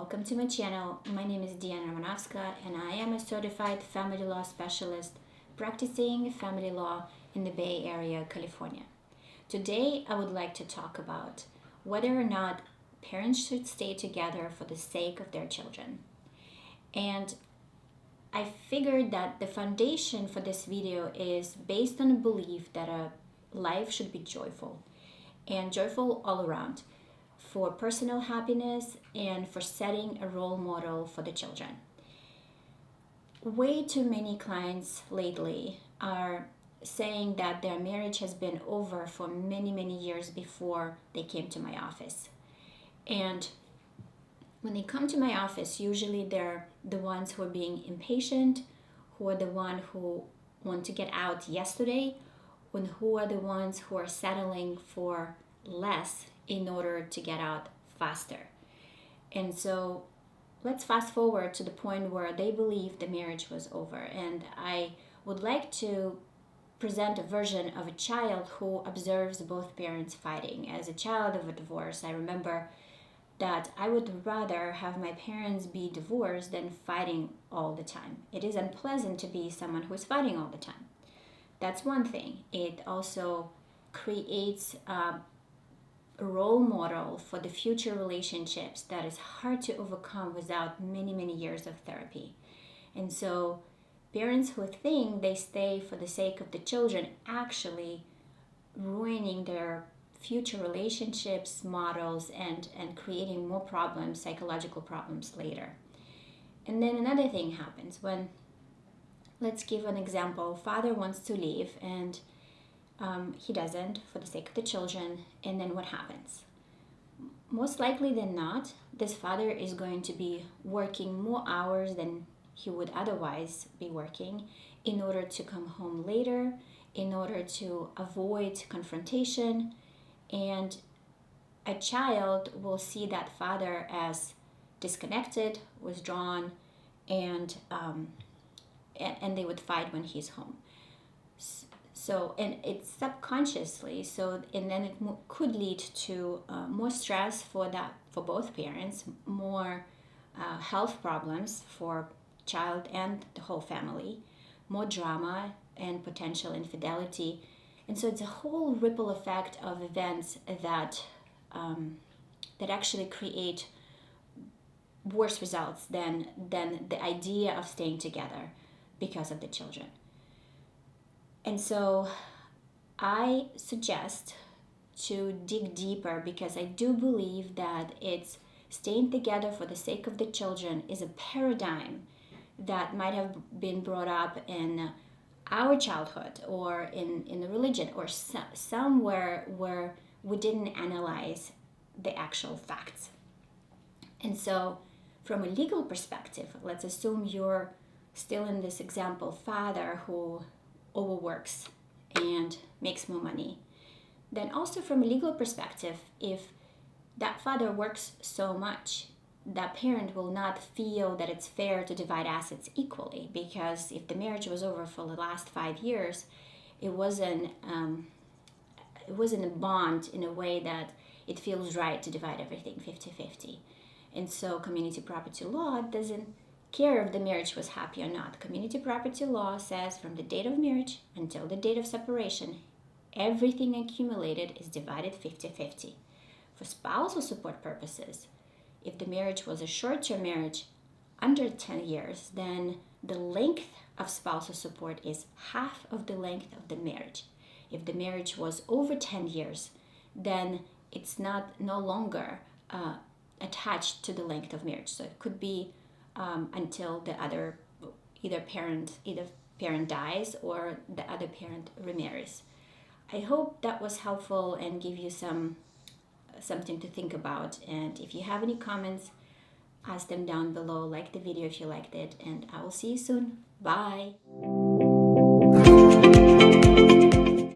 welcome to my channel. My name is Diana Romanovska and I am a certified family law specialist practicing family law in the Bay Area, California. Today I would like to talk about whether or not parents should stay together for the sake of their children. And I figured that the foundation for this video is based on a belief that a life should be joyful and joyful all around, for personal happiness and for setting a role model for the children. Way too many clients lately are saying that their marriage has been over for many years before they came to my office. And when they come to my office, usually they're the ones who are being impatient, who are the ones who want to get out yesterday, and who are the ones who are settling for less in order to get out faster. And so let's fast forward to the point where they believe the marriage was over. And I would like to present a version of a child who observes both parents fighting. As a child of a divorce, I remember that I would rather have my parents be divorced than fighting all the time. It is unpleasant to be someone who is fighting all the time. That's one thing. It also creates a role model for the future relationships that is hard to overcome without many years of therapy. And so parents who think they stay for the sake of the children actually ruining their future relationships, models, and creating more problems, psychological problems later. And then another thing happens when, let's give an example, father wants to leave and he doesn't for the sake of the children, and then what happens? Most likely than not, this father is going to be working more hours than he would otherwise be working in order to come home later, in order to avoid confrontation, and a child will see that father as disconnected, withdrawn, and they would fight when he's home. So, and it's subconsciously, and then it could lead to more stress for both parents, more health problems for child and the whole family, more drama and potential infidelity. And so it's a whole ripple effect of events that actually create worse results than the idea of staying together because of the children. And so I suggest to dig deeper, because I do believe that it's staying together for the sake of the children is a paradigm that might have been brought up in our childhood or in the religion or somewhere where we didn't analyze the actual facts. And so from a legal perspective, let's assume you're still in this example, father who overworks and makes more money. Then also from a legal perspective, if that father works so much, that parent will not feel that it's fair to divide assets equally, because if the marriage was over for the last 5 years, it wasn't a bond in a way that it feels right to divide everything 50-50. And so community property law doesn't care if the marriage was happy or not. Community property law says from the date of marriage until the date of separation, everything accumulated is divided 50-50. For spousal support purposes, if the marriage was a short-term marriage under 10 years, then the length of spousal support is half of the length of the marriage. If the marriage was over 10 years, then it's no longer attached to the length of marriage. So it could be until the either parent dies or the other parent remarries. I hope that was helpful and give you something to think about. And if you have any comments, ask them down below. Like the video if you liked it, and I will see you soon. Bye.